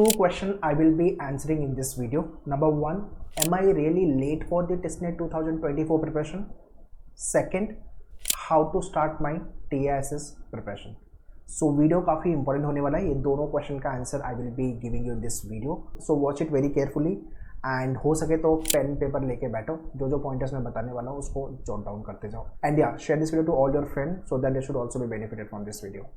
two questions I will be answering in this video. Number one, am I really late for the TISNET 2024 preparation? Second, how to start my TISS preparation. So video काफ़ी important होने वाला है. ये दोनों question का answer I will be giving you this video. So watch it very carefully and हो सके तो पेन पेपर लेके बैठो. जो जो पॉइंटर्स मैं बताने वाला हूँ उसको जॉट डाउन करते जाओ. एंड या share this video to all your friend so that they should also be benefited from this video.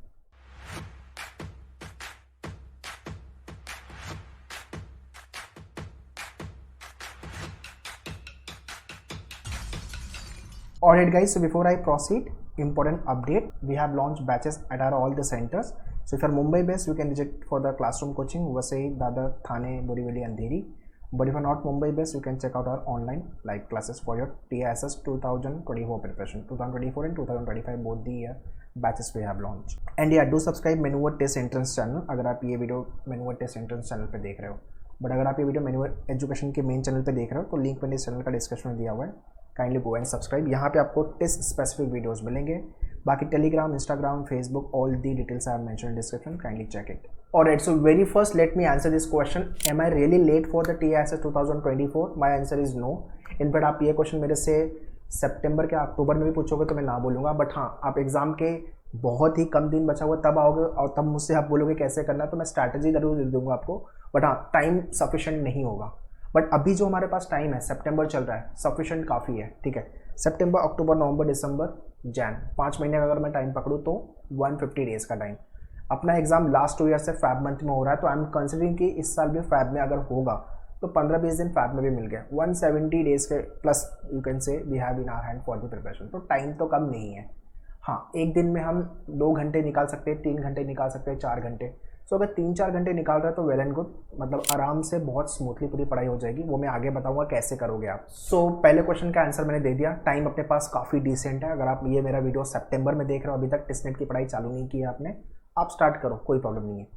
Alright guys, so before I proceed, important update, we have launched batches at all the centers. So if you are Mumbai based, you can register for the classroom coaching, Vasai, Dadar, Thane, Borivali and Dheri. But if you are not Mumbai based, you can check out our online live classes for your TISS 2024 preparation. 2024 and 2025 both the batches we have launched. And yeah, do subscribe Menuver Test Entrance channel अगर आप ये video Menuver Test Entrance channel पे देख रहे हो. But अगर आप ये वीडियो Menuver एजुकेशन के मेन चैनल पे देख रहे हो तो लिंक मैंने इस चैनल का डिस्क्रिप्शन में दिया हुआ है. Kindly go and subscribe. यहाँ पे आपको टेस्ट स्पेसिफिक वीडियोस मिलेंगे. बाकी Telegram, Instagram, Facebook, all the details I have mentioned in description. Kindly check it. Alright, so very first let me answer this question. Am I really late for the TISS 2024? My answer is no. In fact आप ये question मेरे से सितंबर के अक्टूबर में भी पूछोगे तो मैं ना बोलूँगा. बट हाँ, आप एग्जाम के बहुत ही कम दिन बचा हुआ तब आओगे और तब मुझसे आप बोलोगे कैसे करना है तो मैं स्ट्रैटेजी जरूर दे दूंगा आपको. बट हाँ, टाइम सफिशेंट नहीं होगा. बट अभी जो हमारे पास टाइम है, सितंबर चल रहा है, सफिशेंट काफ़ी है. ठीक है, सितंबर, अक्टूबर, नवंबर, दिसंबर, जैन, 5 महीने का अगर मैं टाइम पकड़ूँ तो 150 डेज़ का टाइम. अपना एग्जाम लास्ट 2 ईयर से फैब मंथ में हो रहा है तो आई एम कंसिडरिंग कि इस साल भी फैब में अगर होगा तो 15-20 दिन फैब में भी मिल गया. 170 डेज़ के plus you can say we have in our hand for the preparation. तो टाइम तो कम नहीं है. हाँ, एक दिन में हम 2 घंटे निकाल सकते हैं, 3 घंटे निकाल सकते हैं, 4 घंटे. सो अगर 3-4 घंटे निकाल रहे हैं तो वेल एंड गुड. मतलब आराम से बहुत स्मूथली पूरी पढ़ाई हो जाएगी. वो मैं आगे बताऊंगा कैसे करोगे आप. सो पहले क्वेश्चन का आंसर मैंने दे दिया. टाइम अपने पास काफ़ी डिसेंट है. अगर आप ये मेरा वीडियो सितंबर में देख रहे हो, अभी तक टिस्नेट की पढ़ाई चालू नहीं की है आपने, आप स्टार्ट करो, कोई प्रॉब्लम नहीं है.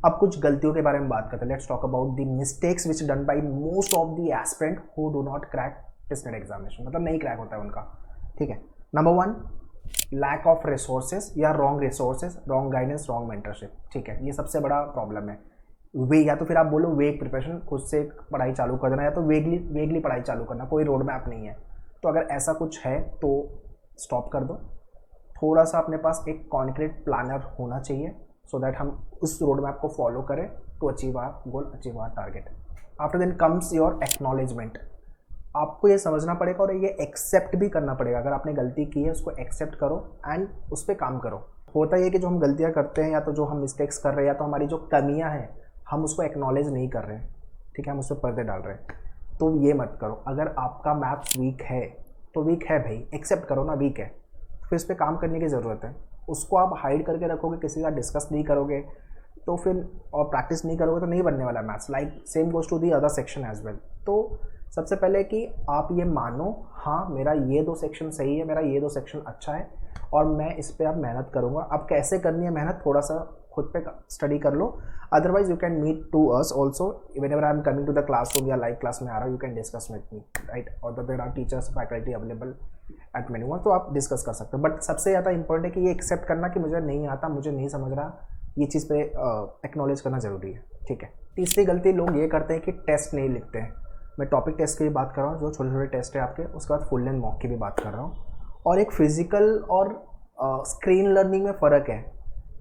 अब कुछ गलतियों के बारे में बात करते हैं. Let's talk about the mistakes which done by most of the aspirant who do not crack टिस्नेट examination. मतलब नहीं क्रैक होता है उनका. ठीक है, नंबर 1, लैक ऑफ रिसोर्सेज या wrong resources, wrong guidance, wrong mentorship. ठीक है, ये सबसे बड़ा प्रॉब्लम है. वे या तो फिर आप बोलो वेग प्रिपरेशन, खुद से पढ़ाई चालू कर देना, या तो वेगली पढ़ाई चालू करना, कोई रोड मैप नहीं है. तो अगर ऐसा कुछ है तो स्टॉप कर दो. थोड़ा सा अपने पास एक कॉन्क्रीट प्लानर होना चाहिए सो दैट हम उस रोड मैप को फॉलो करें to achieve our goal, achieve our target. After then comes your acknowledgement. आपको ये समझना पड़ेगा और ये एक्सेप्ट भी करना पड़ेगा. अगर आपने गलती की है उसको एक्सेप्ट करो एंड उस पर काम करो. होता है कि जो हम गलतियाँ करते हैं या तो जो हम मिस्टेक्स कर रहे हैं या तो हमारी जो कमियां हैं हम उसको एक्नॉलेज नहीं कर रहे हैं. ठीक है, हम उस पर पर्दे डाल रहे हैं. तो ये मत करो. अगर आपका मैथ्स वीक है तो वीक है भाई, एक्सेप्ट करो ना वीक है, फिर इस पर काम करने की ज़रूरत है. उसको आप हाइड करके रखोगे, किसी का डिस्कस नहीं करोगे तो फिर और प्रैक्टिस नहीं करोगे तो नहीं बनने वाला maths. Like same goes to the other section as well. तो सबसे पहले कि आप ये मानो, हाँ मेरा ये 2 सेक्शन सही है, मेरा ये 2 सेक्शन अच्छा है और मैं इस पर अब मेहनत करूँगा. अब कैसे करनी है मेहनत, थोड़ा सा खुद पे स्टडी कर लो. Otherwise you can meet to us also whenever I am coming to the classroom या लाइव क्लास में आ रहा हूँ, you can discuss with me, right. और there are teachers, faculty available at मेन्यूवर, तो आप डिस्कस कर सकते हो. बट सबसे ज़्यादा इंपॉर्टेंट है कि ये एक्सेप्ट करना कि मुझे नहीं आता, मुझे नहीं समझ रहा, ये चीज़ पे एक्नॉलेज करना ज़रूरी है. ठीक है. तीसरी गलती लोग ये करते हैं कि टेस्ट नहीं लिखते हैं. मैं टॉपिक टेस्ट की भी बात कर रहा हूँ, जो छोटे छोटे टेस्ट है आपके, उसके बाद फुल लेंथ मॉक की भी बात कर रहा हूँ. और एक फिजिकल और स्क्रीन लर्निंग में फ़र्क है,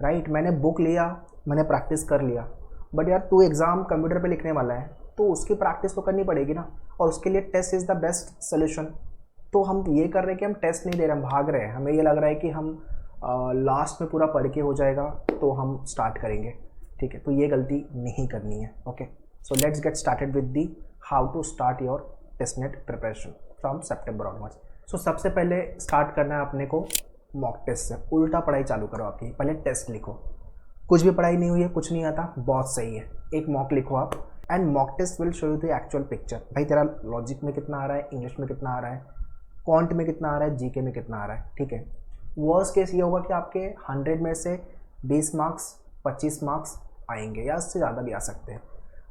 राइट. मैंने बुक लिया, मैंने प्रैक्टिस कर लिया, बट यार तू एग्ज़ाम कंप्यूटर पे लिखने वाला है तो उसकी प्रैक्टिस तो करनी पड़ेगी ना. और उसके लिए test is the best solution. तो हम ये कर रहे हैं कि हम टेस्ट नहीं दे रहे, हम भाग रहे हैं. हमें ये लग रहा है कि हम लास्ट में पूरा पढ़ के हो जाएगा तो हम स्टार्ट करेंगे. ठीक है, तो ये गलती नहीं करनी है. Okay, so let's get started with the how to start your TISSNET preparation from September onwards. So सबसे पहले स्टार्ट करना है अपने को मॉक टेस्ट से. उल्टा पढ़ाई चालू करो आपकी. पहले टेस्ट लिखो. कुछ भी पढ़ाई नहीं हुई है, कुछ नहीं आता, बहुत सही है, एक मॉक लिखो आप and mock test will show you the actual picture. भाई तेरा लॉजिक में कितना आ रहा है, इंग्लिश में कितना आ रहा है, क्वांट में कितना आ रहा है, जीके में कितना आ रहा है. ठीक है. वर्स्ट केस ये होगा कि आपके 100 में से 20 मार्क्स, 25 मार्क्स आएंगे या उससे ज़्यादा भी आ सकते हैं.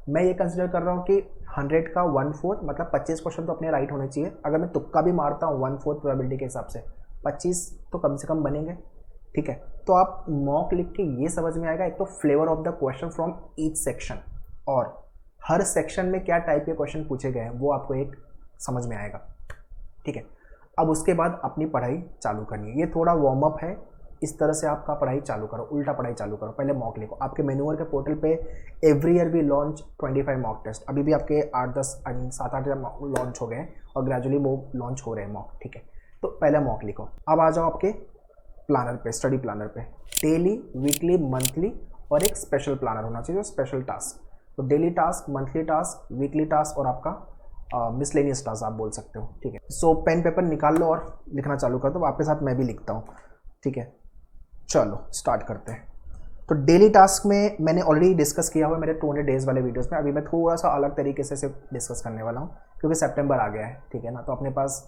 मैं ये कंसिडर कर रहा हूँ कि 100 का 1/4 मतलब 25 क्वेश्चन तो अपने राइट होने चाहिए. अगर मैं तुक्का भी मारता हूँ 1/4 प्रोबेबिलिटी के हिसाब से 25 तो कम से कम बनेंगे. ठीक है, तो आप मॉक लिख के ये समझ में आएगा एक तो flavour of the question from each section. और हर सेक्शन में क्या टाइप के क्वेश्चन पूछे गए हैं वो आपको एक समझ में आएगा, ठीक है। अब उसके बाद अपनी पढ़ाई चालू करनी है, ये थोड़ा वार्म अप है, इस तरह से आपका पढ़ाई चालू करो, उल्टा पढ़ाई चालू करो। पहले मॉक लिखो, आपके मेन्यूअर के पोर्टल पे एवरी ईयर भी लॉन्च 25 मॉक टेस्ट, अभी भी आपके 8-10 आई मीन 7-8 लॉन्च हो गए हैं और ग्रेजुअली वो लॉन्च हो रहे हैं मॉक, ठीक है। तो पहले मॉक लिखो। अब आ जाओ आपके प्लानर पे, स्टडी प्लानर पे। डेली, वीकली, मंथली और एक स्पेशल प्लानर होना चाहिए, स्पेशल टास्क। तो daily task, monthly task, weekly task और आपका मिसलेनियस टास्क आप बोल सकते हो, ठीक है। सो पेन पेपर निकाल लो और लिखना चालू कर दो, आपके साथ मैं भी लिखता हूँ, ठीक है। चलो स्टार्ट करते हैं। तो डेली टास्क में मैंने ऑलरेडी डिस्कस किया हुआ है मेरे 200 डेज वाले वीडियोस में, अभी मैं थोड़ा सा अलग तरीके से डिस्कस करने वाला हूँ क्योंकि सितंबर आ गया है, ठीक है ना। तो अपने पास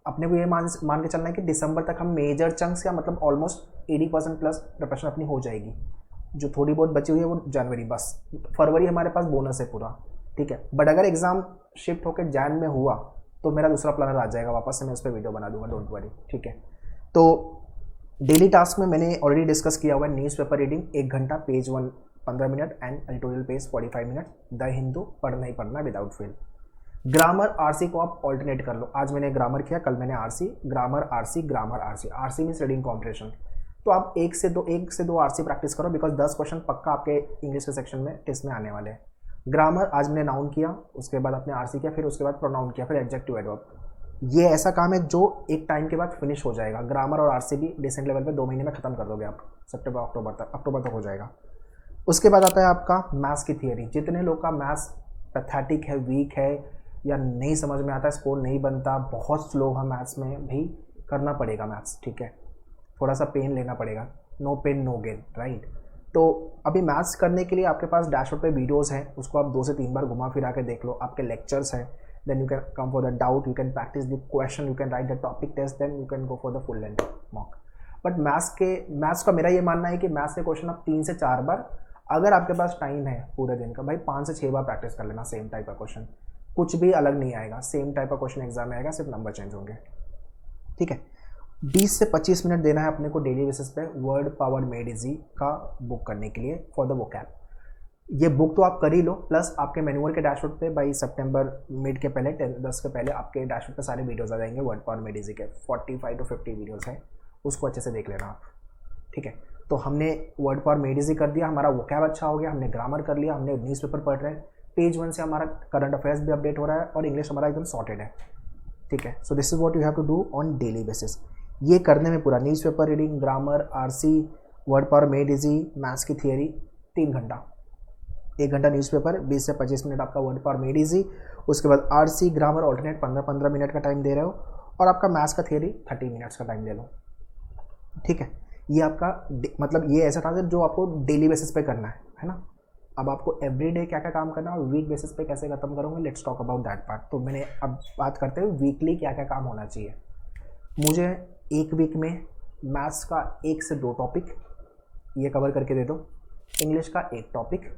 अपने को ये मान के चलना है कि दिसंबर तक हम मेजर चंक्स या मतलब ऑलमोस्ट 80% प्लस प्रिपरेशन अपनी हो जाएगी। जो थोड़ी बहुत बची हुई है वो जनवरी, बस फरवरी हमारे पास बोनस है पूरा, ठीक है। बट अगर एग्जाम शिफ्ट होकर जैन में हुआ तो मेरा दूसरा प्लानर आ जाएगा वापस से, मैं उस पर वीडियो बना दूंगा, डोंट वरी, ठीक है। तो डेली टास्क में मैंने ऑलरेडी डिस्कस किया हुआ है न्यूज़ पेपर रीडिंग 1 घंटा, page 1 15 minute and editorial page 45 minute. The Hindu पढ़ना ही पढ़ना विदाउट फेल। ग्रामर आरसी को आप ऑल्टरनेट कर लो, आज मैंने ग्रामर किया, कल मैंने RC, grammar RC, grammar RC, RC means reading comprehension. तो आप एक से दो आरसी प्रैक्टिस करो बिकॉज 10 क्वेश्चन पक्का आपके इंग्लिश के सेक्शन में टेस्ट में आने वाले हैं। ग्रामर आज मैंने नाउन किया, उसके बाद आपने आरसी किया, फिर उसके बाद प्रोनाउन किया, फिर एडजेक्टिव एडवर्ब। ये ऐसा काम है जो एक टाइम के बाद फिनिश हो जाएगा। ग्रामर और आरसी भी डिसेंट लेवल पे 2 महीने में खत्म कर दोगे आप, सितंबर अक्टूबर तक हो जाएगा। उसके बाद आता है आपका मैथ्स की थियरी। जितने लोग का मैथ्स पैथेटिक है, वीक है या नहीं समझ में आता, स्कोर नहीं बनता, बहुत स्लो है मैथ्स में, भी करना पड़ेगा मैथ्स, ठीक है। थोड़ा सा पेन लेना पड़ेगा, no pain no gain, right. तो अभी मैथ्स करने के लिए आपके पास डैशबोर्ड पे वीडियोस हैं, उसको आप 2 से 3 बार घुमा फिरा के देख लो। आपके लेक्चर्स हैं, then you can come for the doubt, you can practice the question, you can write the topic test, then you can go for the full length mock। But maths का मेरा ये मानना है कि मैथ्स के question आप 3 से 4 बार, अगर आपके पास टाइम है पूरे दिन का, भाई 5 से 6 बार प्रैक्टिस कर लेना सेम टाइप का क्वेश्चन, कुछ भी अलग नहीं आएगा, सेम टाइप का क्वेश्चन एग्जाम में आएगा, सिर्फ नंबर चेंज होंगे, ठीक है। 20 से 25 मिनट देना है अपने को डेली बेसिस पे वर्ड पावर मेड इजी का बुक करने के लिए फॉर द वोकैब। ये बुक तो आप कर ही लो, प्लस आपके मैनुअल के डैशबोर्ड पे बाई सितंबर मिड के पहले 10 के पहले आपके डैशबोर्ड पे सारे वीडियोस आ जाएंगे वर्ड पावर मेड इजी के, 45 to 50 वीडियोस हैं, उसको अच्छे से देख लेना आप, ठीक है। तो हमने वर्ड पावर मेड इजी कर दिया, हमारा वोकैब अच्छा हो गया, हमने ग्रामर कर लिया, हमने न्यूज़पेपर पढ़ रहे हैं, पेज 1 से हमारा करंट अफेयर्स भी अपडेट हो रहा है और इंग्लिश हमारा एकदम सॉर्टेड है, ठीक है। So this is what you have to do on daily basis. ये करने में पूरा newspaper reading, grammar, RC, word power made easy, maths की थियरी 3 घंटा, 1 घंटा न्यूज़पेपर, 20 से 25 मिनट आपका वर्ड पावर मेड इजी, उसके बाद आरसी, ग्रामर ऑल्टरनेट 15-15 मिनट का टाइम दे रहे हो और आपका मैथ्स का थियरी 30 मिनट्स का टाइम दे लो, ठीक है। ये आपका मतलब ये ऐसा टास्क है जो आपको डेली बेसिस पे करना है ना। अब आपको एवरीडे क्या क्या काम करना है और वीक बेसिस पे कैसे खत्म करोगे, let's talk about that part. तो मैंने अब बात करते हुए वीकली क्या क्या काम होना चाहिए। मुझे एक वीक में मैथ्स का 1 से 2 टॉपिक ये कवर करके दे दो, इंग्लिश का 1 टॉपिक,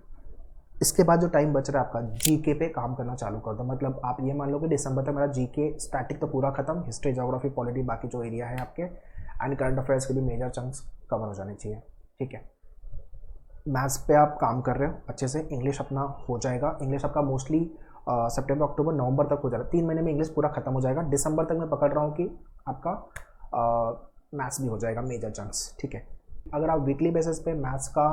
इसके बाद जो टाइम बच रहा है आपका जीके पे काम करना चालू कर दो। मतलब आप ये मान लो कि दिसंबर तक मेरा जीके स्टैटिक तो पूरा खत्म, हिस्ट्री, ज्योग्राफी, पॉलिटी, बाकी जो एरिया है आपके एंड करंट अफेयर्स के भी मेजर चंक्स कवर हो जाने चाहिए, ठीक है। मैथ्स पे आप काम कर रहे हो अच्छे से, इंग्लिश अपना हो जाएगा, इंग्लिश आपका मोस्टली सितंबर, अक्टूबर, नवंबर तक हो जाएगा, 3 महीने में इंग्लिश पूरा खत्म हो जाएगा। दिसंबर तक मैं पकड़ रहा हूँ कि आपका मैथ्स भी हो जाएगा मेजर चंक्स, ठीक है। अगर आप वीकली बेसिस पे मैथ्स का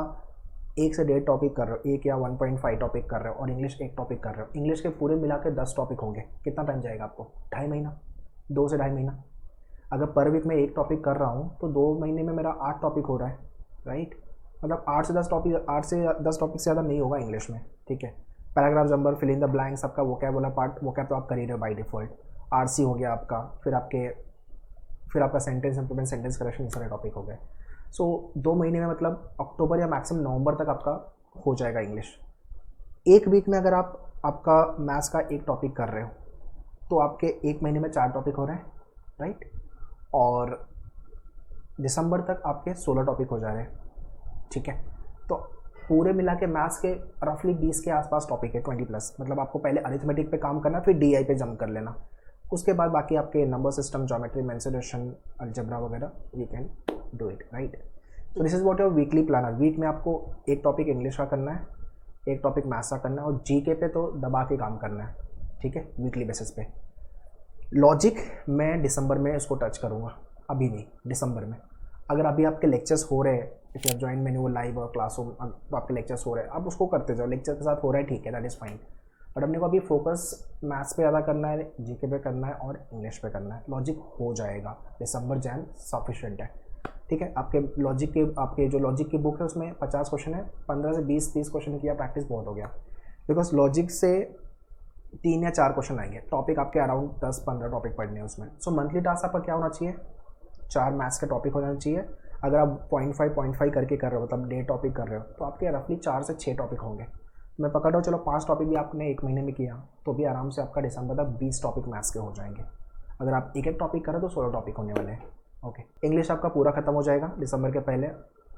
1 से 1.5 टॉपिक कर रहे हो, 1 या 1.5 टॉपिक कर रहे हो और इंग्लिश 1 टॉपिक कर रहे हो, इंग्लिश के पूरे मिला के 10 टॉपिक होंगे, कितना टाइम जाएगा आपको, 2.5 महीना, 2 से 2.5 महीना। अगर पर वीक में 1 टॉपिक कर रहा हूँ तो 2 महीने में मेरा 8 टॉपिक हो रहा है, राइट। मतलब 8 से 10 टॉपिक से ज़्यादा नहीं होगा इंग्लिश में, ठीक है। Paragraph jumble, fill in the blanks, आपका वोकैब वाला पार्ट, वोकैब तो आप कर ही रहे हो बाई डिफॉल्ट, आरसी हो गया आपका, फिर आपका सेंटेंस इंप्रूवमेंट, सेंटेंस करेक्शन, सारे टॉपिक हो गए। सो 2 महीने में मतलब अक्टूबर या मैक्सिमम नवंबर तक आपका हो जाएगा इंग्लिश। 1 वीक में अगर आप आपका मैथ्स का 1 टॉपिक कर रहे हो तो आपके 1 महीने में 4 टॉपिक हो रहे हैं, राइट। और दिसंबर तक आपके 16 टॉपिक हो जा रहे हैं, ठीक है। तो पूरे मिला के मैथ्स के रफली 20 के आसपास टॉपिक है, 20+। मतलब आपको पहले अरिथमेटिक पे काम करना, फिर डीआई पे जंप कर लेना, उसके बाद बाकी आपके number system, geometry, mensuration, algebra वगैरह you can do it, right. तो this is what your weekly planner. Week में आपको 1 टॉपिक इंग्लिश का करना है, एक टॉपिक मैथ्स का करना है, और जीके पे तो दबा के काम करना है, ठीक है, वीकली बेसिस पे। लॉजिक मैं दिसंबर में इसको टच करूँगा, अभी नहीं, दिसंबर में। अगर अभी आपके लेक्चर्स हो रहे हैं, इफ़ यू ज्वाइन मैंने वो लाइव और क्लासरूम, तो आपके लेक्चर्स हो रहे हैं, आप उसको करते जाओ, लेक्चर के साथ हो रहा है, ठीक है, दैट इज़ फाइन। बट अपने को अभी फोकस मैथ्स पे ज़्यादा करना है, जीके पे करना है और इंग्लिश पे करना है। लॉजिक हो जाएगा, दिसंबर जैन सफिशिएंट है, ठीक है। आपके लॉजिक के, आपके जो लॉजिक की बुक है उसमें 50 क्वेश्चन है, 15 से 20-30 क्वेश्चन किया प्रैक्टिस बहुत हो गया, बिकॉज लॉजिक से 3 या 4 क्वेश्चन आएंगे, टॉपिक आपके अराउंड 10-15 टॉपिक पढ़ने हैं उसमें। सो मंथली टास्क आपका क्या होना चाहिए, 4 मैथ्स के टॉपिक होना चाहिए। अगर आप 0.5 करके कर रहे हो, मतलब 1.5 टॉपिक कर रहे हो, तो आपके रफली 4 से 6 टॉपिक होंगे। मैं पकड़ रहा हूँ, चलो 5 टॉपिक भी आपने 1 महीने में किया, तो भी आराम से आपका दिसंबर तक 20 टॉपिक मैथ्स के हो जाएंगे। अगर आप एक टॉपिक करें तो 16 टॉपिक होने वाले हैं, ओके। इंग्लिश आपका पूरा खत्म हो जाएगा दिसंबर के पहले,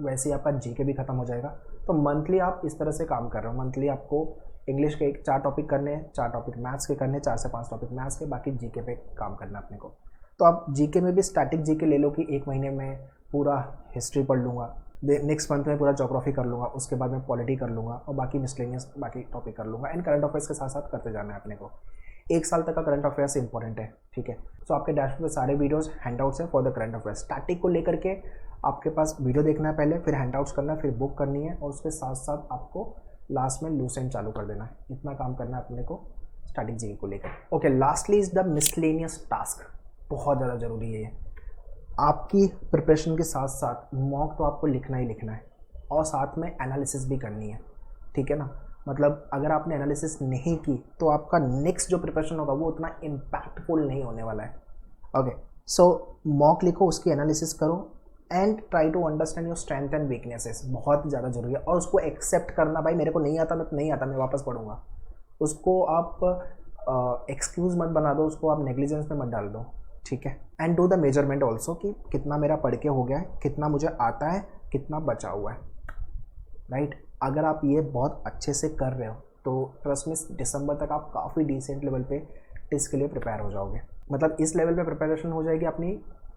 वैसे ही आपका जीके भी खत्म हो जाएगा। तो मंथली आप इस तरह से काम कर रहे हो, मंथली आपको इंग्लिश के 4 टॉपिक करने हैं, 4 टॉपिक मैथ्स के करने, 4 से 5 टॉपिक मैथ्स के, बाकी जीके पे काम करना है अपने को। तो आप जीके में भी स्टैटिक जीके ले लो कि 1 महीने में पूरा हिस्ट्री पढ़ लूँगा, नेक्स्ट मंथ में पूरा ज्योग्राफी कर लूँगा, उसके बाद में पॉलिटी कर लूँगा, और बाकी मिसलेनियस बाकी टॉपिक कर लूँगा, एंड करंट अफेयर्स के साथ साथ करते जाना है अपने को। 1 साल तक का करंट अफेयर्स इंपॉर्टेंट है, ठीक है। सो आपके डैशबोर्ड पे सारे वीडियोस हैंडआउट्स है for the current affairs. Static को लेकर के आपके पास वीडियो देखना है पहले, फिर हैंडआउट्स करना है, फिर बुक करनी है, और उसके साथ साथ आपको लास्ट में लूसेंट चालू कर देना है। इतना काम करना है अपने को स्टैटिक जीके को लेकर। Okay, lastly is the miscellaneous task, बहुत ज़्यादा ज़रूरी है ये। आपकी प्रिपरेशन के साथ साथ मॉक तो आपको लिखना ही लिखना है, और साथ में एनालिसिस भी करनी है, ठीक है ना। मतलब अगर आपने एनालिसिस नहीं की तो आपका नेक्स्ट जो प्रिपरेशन होगा वो उतना इम्पैक्टफुल नहीं होने वाला है, ओके। सो मॉक लिखो, उसकी एनालिसिस करो, and try to understand your strength and weaknesses, बहुत ज़्यादा जरूरी है। और उसको एक्सेप्ट करना, भाई मेरे को नहीं आता, मैं नहीं आता, मैं वापस पढ़ूंगा। उसको आप एक्सक्यूज़ मत बना दो, उसको आप नेग्लिजेंस में मत डाल दो, ठीक है। And do the measurement also कि कितना मेरा पढ़ के हो गया है, कितना मुझे आता है, कितना बचा हुआ है, राइट। अगर आप ये बहुत अच्छे से कर रहे हो तो ट्रस्ट में दिसंबर तक आप काफ़ी डिसेंट लेवल पे टेस्ट के लिए प्रिपेयर हो जाओगे। मतलब इस लेवल पे प्रिपरेशन हो जाएगी अपनी,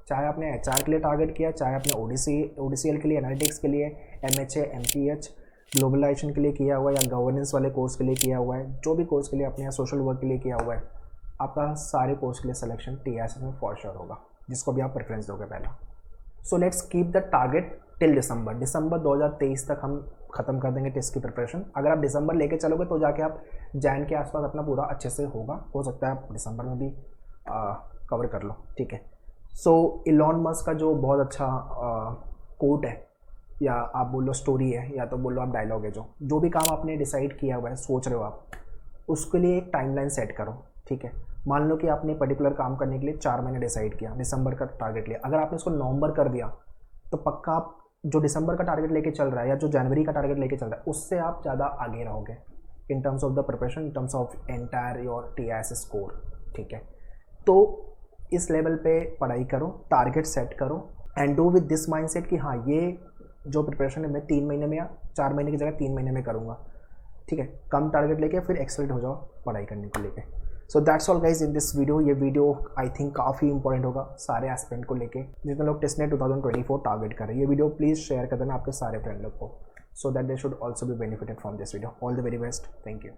चाहे आपने HR के लिए टारगेट किया, चाहे आपने ODCL के लिए, एनालिटिक्स के लिए, MHA MPH ग्लोबलाइजेशन के लिए किया हुआ है, या गवर्नेंस वाले कोर्स के लिए किया हुआ है, जो भी कोर्स के लिए अपने, या सोशल वर्क के लिए किया हुआ है, आपका सारे कोर्स के लिए सिलेक्शन TISS में फॉर श्योर होगा, जिसको भी आप प्रेफरेंस दोगे पहला। So let's keep the target till दिसंबर 2023 तक हम ख़त्म कर देंगे टेस्ट की प्रिपरेशन। अगर आप दिसंबर लेके चलोगे तो जाके आप जैन के आसपास अपना पूरा अच्छे से होगा, हो सकता है आप दिसंबर में भी कवर कर लो, ठीक है। सो इलॉन मस्क का जो बहुत अच्छा कोट है, या आप बोलो स्टोरी है, या तो बोलो आप डायलॉग है, जो भी काम आपने डिसाइड किया हुआ है, सोच रहे हो आप, उसके लिए एक टाइमलाइन सेट करो, ठीक है। मान लो कि आपने पर्टिकुलर काम करने के लिए 4 महीने डिसाइड किया, दिसंबर का टारगेट लिया। अगर आपने इसको नवंबर कर दिया तो पक्का आप जो दिसंबर का टारगेट लेके चल रहा है, या जो जनवरी का टारगेट लेके चल रहा है, उससे आप ज़्यादा आगे रहोगे in terms of the preparation, in terms of entire your TISS score, ठीक है। तो इस लेवल पे पढ़ाई करो, टारगेट सेट करो, and do with this mindset कि हाँ, ये जो प्रिपरेशन है मैं 3 महीने में या 4 महीने की जगह 3 महीने में करूँगा, ठीक है। कम टारगेट लेके फिर एक्सेलेंट हो जाओ पढ़ाई करने को लेके। So that's all guys in this video. ये वीडियो आई थिंक काफ़ी इंपॉर्टेंट होगा सारे एस्पिरेंट को लेके, जितने लोग टेस्ट नेट 2024 टारगेट करें। ये वीडियो प्लीज़ शेयर कर देना आपके सारे फ्रेंड लोग को, सो that they should also be benefited from this video. All the very best, thank you.